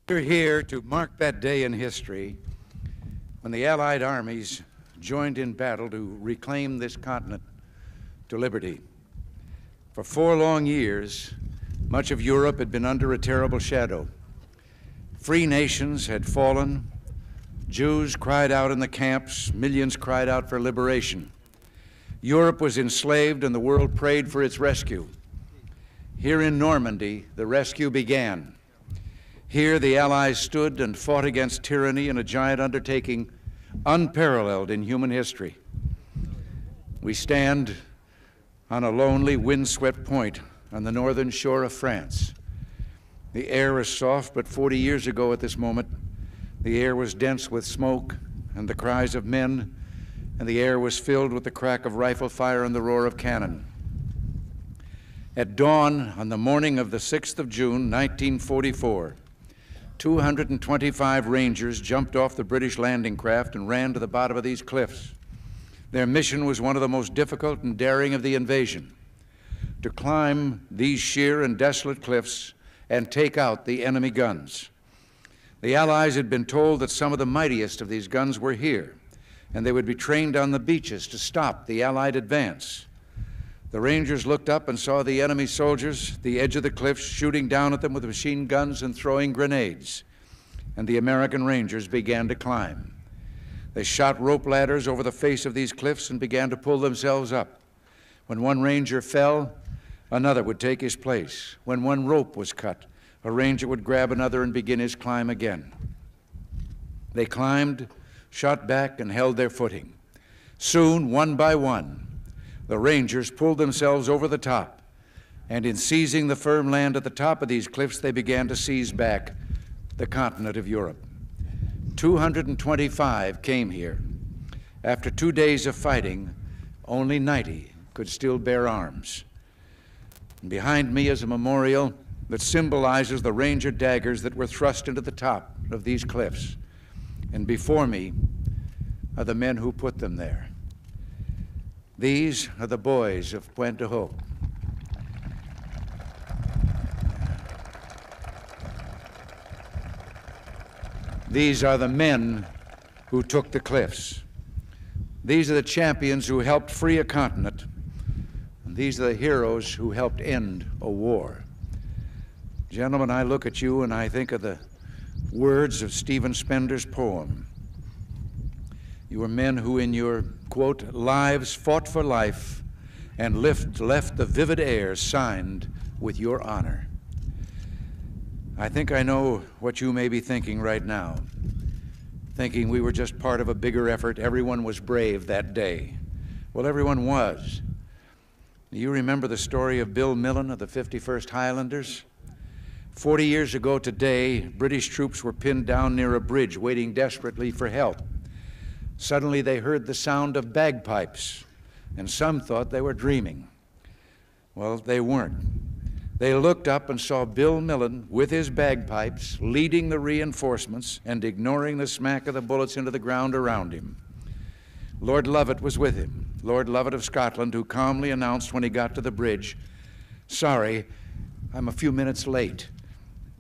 We're here to mark that day in history when the Allied armies joined in battle to reclaim this continent to liberty. For 4 long years, much of Europe had been under a terrible shadow. Free nations had fallen. Jews cried out in the camps. Millions cried out for liberation. Europe was enslaved, and the world prayed for its rescue. Here in Normandy, the rescue began. Here, the Allies stood and fought against tyranny in a giant undertaking unparalleled in human history. We stand on a lonely, windswept point on the northern shore of France. The air is soft, but 40 years ago at this moment, the air was dense with smoke and the cries of men, and the air was filled with the crack of rifle fire and the roar of cannon. At dawn on the morning of the 6th of June, 1944, 225 Rangers jumped off the British landing craft and ran to the bottom of these cliffs. Their mission was one of the most difficult and daring of the invasion: to climb these sheer and desolate cliffs and take out the enemy guns. The Allies had been told that some of the mightiest of these guns were here, and they would be trained on the beaches to stop the Allied advance. The Rangers looked up and saw the enemy soldiers at the edge of the cliffs shooting down at them with machine guns and throwing grenades, and the American Rangers began to climb. They shot rope ladders over the face of these cliffs and began to pull themselves up. When one Ranger fell, another would take his place. When one rope was cut, a Ranger would grab another and begin his climb again. They climbed, shot back, and held their footing. Soon, one by one, the Rangers pulled themselves over the top, and in seizing the firm land at the top of these cliffs, they began to seize back the continent of Europe. 225 came here. After 2 days of fighting, only 90 could still bear arms. And behind me is a memorial that symbolizes the Ranger daggers that were thrust into the top of these cliffs. And before me are the men who put them there. These are the boys of Pointe du Hoc. These are the men who took the cliffs. These are the champions who helped free a continent. And these are the heroes who helped end a war. Gentlemen, I look at you and I think of the words of Stephen Spender's poem. You were men who in your, quote, lives fought for life and left the vivid air signed with your honor. I think I know what you may be thinking right now, thinking we were just part of a bigger effort. Everyone was brave that day. Well, everyone was. Do you remember the story of Bill Millen of the 51st Highlanders? 40 years ago today, British troops were pinned down near a bridge waiting desperately for help. Suddenly they heard the sound of bagpipes, and some thought they were dreaming. Well, they weren't. They looked up and saw Bill Millen with his bagpipes leading the reinforcements and ignoring the smack of the bullets into the ground around him. Lord Lovat was with him, Lord Lovat of Scotland, who calmly announced when he got to the bridge, "Sorry, I'm a few minutes late,"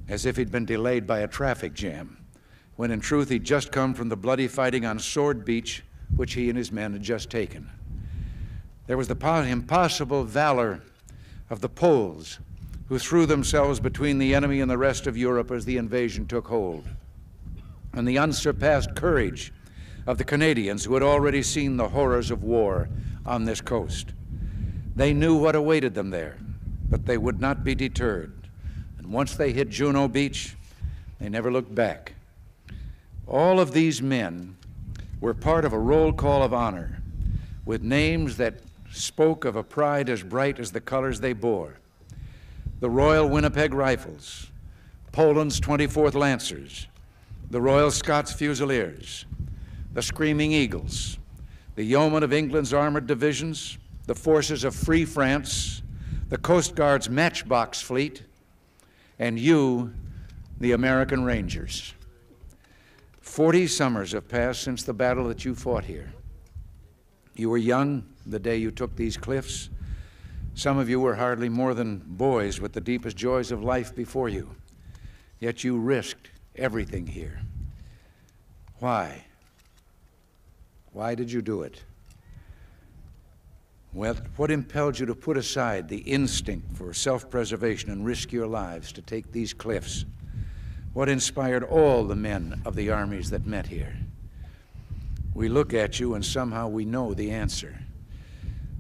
as if he'd been delayed by a traffic jam, when in truth he'd just come from the bloody fighting on Sword Beach, which he and his men had just taken. There was the impossible valor of the Poles, who threw themselves between the enemy and the rest of Europe as the invasion took hold, and the unsurpassed courage of the Canadians, who had already seen the horrors of war on this coast. They knew what awaited them there, but they would not be deterred. And once they hit Juno Beach, they never looked back. All of these men were part of a roll call of honor with names that spoke of a pride as bright as the colors they bore. The Royal Winnipeg Rifles, Poland's 24th Lancers, the Royal Scots Fusiliers, the Screaming Eagles, the Yeomen of England's armored divisions, the forces of Free France, the Coast Guard's Matchbox Fleet, and you, the American Rangers. 40 summers have passed since the battle that you fought here. You were young the day you took these cliffs. Some of you were hardly more than boys with the deepest joys of life before you. Yet you risked everything here. Why? Why did you do it? Well, what impelled you to put aside the instinct for self-preservation and risk your lives to take these cliffs? What inspired all the men of the armies that met here? We look at you and somehow we know the answer.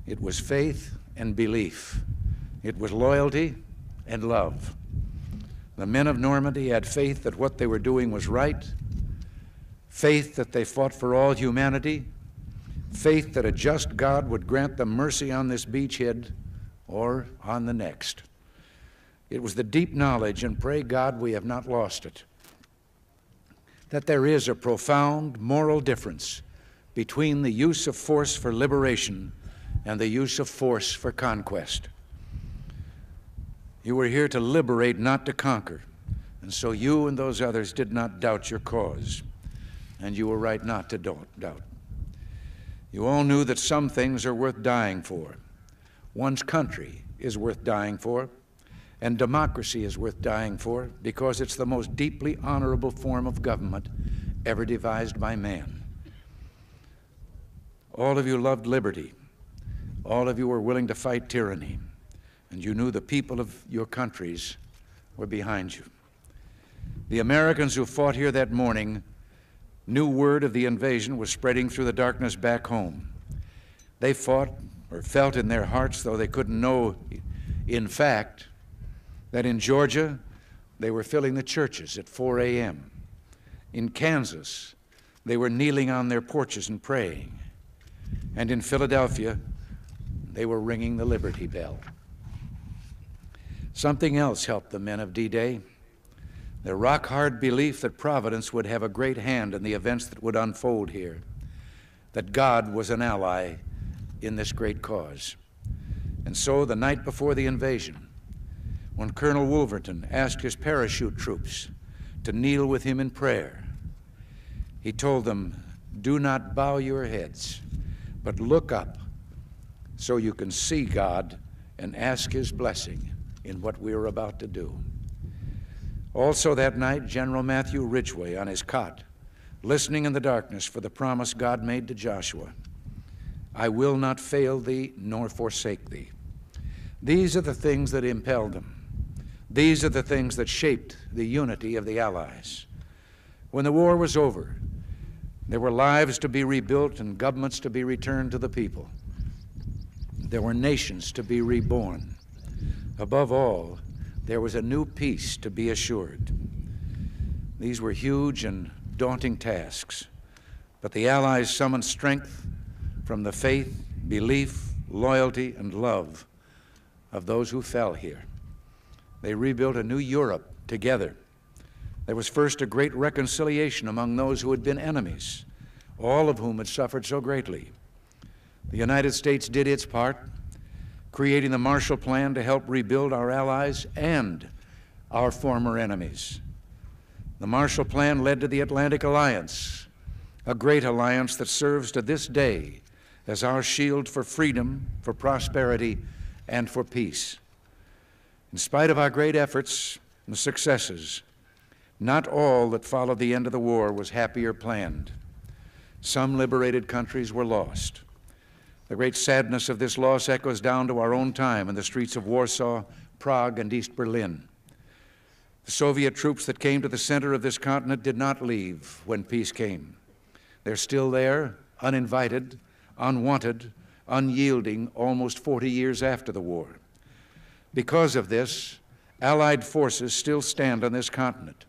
It was faith and belief. It was loyalty and love. The men of Normandy had faith that what they were doing was right, faith that they fought for all humanity, faith that a just God would grant them mercy on this beachhead or on the next. It was the deep knowledge, and pray God we have not lost it, that there is a profound moral difference between the use of force for liberation and the use of force for conquest. You were here to liberate, not to conquer, and so you and those others did not doubt your cause, and you were right not to doubt. You all knew that some things are worth dying for. One's country is worth dying for, and democracy is worth dying for because it's the most deeply honorable form of government ever devised by man. All of you loved liberty. All of you were willing to fight tyranny, and you knew the people of your countries were behind you. The Americans who fought here that morning knew word of the invasion was spreading through the darkness back home. They fought or felt in their hearts, though they couldn't know in fact, that in Georgia they were filling the churches at 4 a.m. In Kansas, they were kneeling on their porches and praying. And in Philadelphia, they were ringing the Liberty Bell. Something else helped the men of D-Day: their rock-hard belief that Providence would have a great hand in the events that would unfold here, that God was an ally in this great cause. And so the night before the invasion, when Colonel Wolverton asked his parachute troops to kneel with him in prayer, he told them, "Do not bow your heads, but look up so you can see God and ask his blessing in what we are about to do." Also that night, General Matthew Ridgway on his cot, listening in the darkness for the promise God made to Joshua, "I will not fail thee nor forsake thee." These are the things that impelled them. These are the things that shaped the unity of the Allies. When the war was over, there were lives to be rebuilt and governments to be returned to the people. There were nations to be reborn. Above all, there was a new peace to be assured. These were huge and daunting tasks, but the Allies summoned strength from the faith, belief, loyalty, and love of those who fell here. They rebuilt a new Europe together. There was first a great reconciliation among those who had been enemies, all of whom had suffered so greatly. The United States did its part, creating the Marshall Plan to help rebuild our allies and our former enemies. The Marshall Plan led to the Atlantic Alliance, a great alliance that serves to this day as our shield for freedom, for prosperity, and for peace. In spite of our great efforts and successes, not all that followed the end of the war was happy or planned. Some liberated countries were lost. The great sadness of this loss echoes down to our own time in the streets of Warsaw, Prague, and East Berlin. The Soviet troops that came to the center of this continent did not leave when peace came. They're still there, uninvited, unwanted, unyielding, almost 40 years after the war. Because of this, Allied forces still stand on this continent.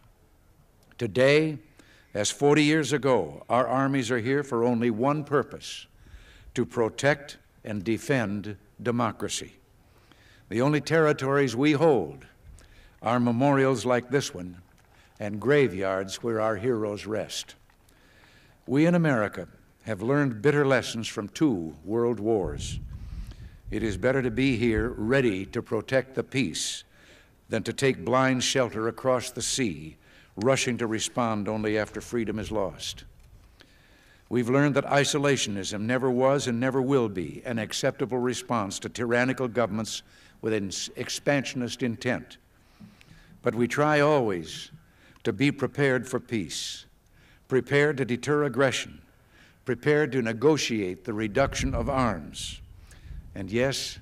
Today, as 40 years ago, our armies are here for only one purpose: to protect and defend democracy. The only territories we hold are memorials like this one and graveyards where our heroes rest. We in America have learned bitter lessons from 2 world wars. It is better to be here ready to protect the peace than to take blind shelter across the sea, rushing to respond only after freedom is lost. We've learned that isolationism never was and never will be an acceptable response to tyrannical governments with an expansionist intent. But we try always to be prepared for peace, prepared to deter aggression, prepared to negotiate the reduction of arms, and yes,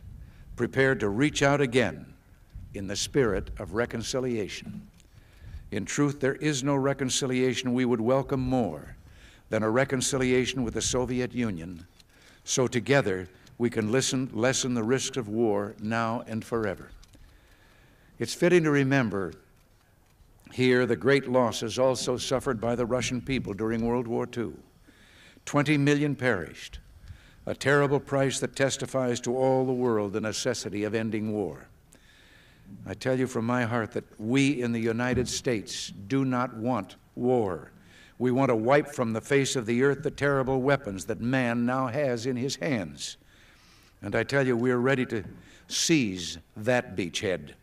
prepared to reach out again in the spirit of reconciliation. In truth, there is no reconciliation we would welcome more than a reconciliation with the Soviet Union, so together we can lessen the risks of war now and forever. It's fitting to remember here the great losses also suffered by the Russian people during World War II. 20 million perished, a terrible price that testifies to all the world the necessity of ending war. I tell you from my heart that we in the United States do not want war. We want to wipe from the face of the earth the terrible weapons that man now has in his hands. And I tell you, we are ready to seize that beachhead.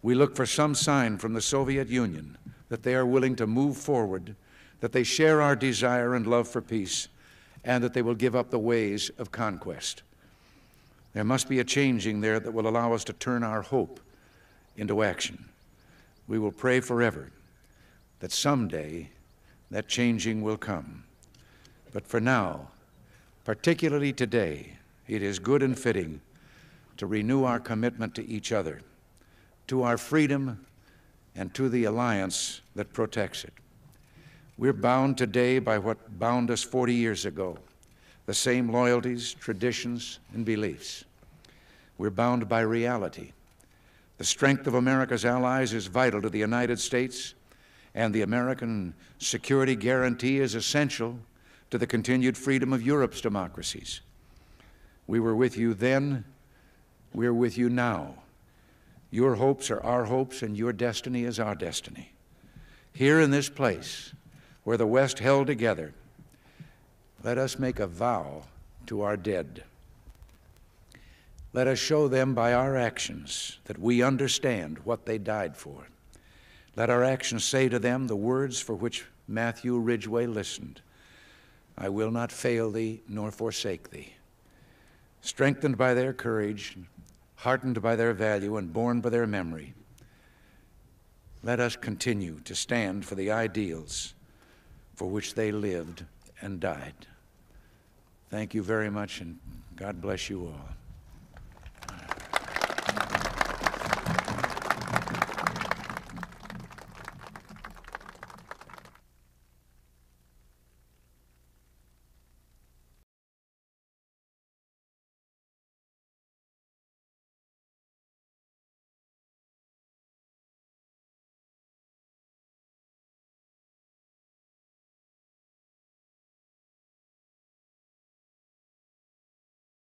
We look for some sign from the Soviet Union that they are willing to move forward, that they share our desire and love for peace, and that they will give up the ways of conquest. There must be a changing there that will allow us to turn our hope into action. We will pray forever that someday that changing will come. But for now, particularly today, it is good and fitting to renew our commitment to each other, to our freedom, and to the alliance that protects it. We're bound today by what bound us 40 years ago, the same loyalties, traditions, and beliefs. We're bound by reality. The strength of America's allies is vital to the United States, and the American security guarantee is essential to the continued freedom of Europe's democracies. We were with you then, we're with you now. Your hopes are our hopes, and your destiny is our destiny. Here in this place, where the West held together, let us make a vow to our dead. Let us show them by our actions that we understand what they died for. Let our actions say to them the words for which Matthew Ridgway listened: I will not fail thee nor forsake thee. Strengthened by their courage, heartened by their value, and borne by their memory, let us continue to stand for the ideals for which they lived and died. Thank you very much, and God bless you all.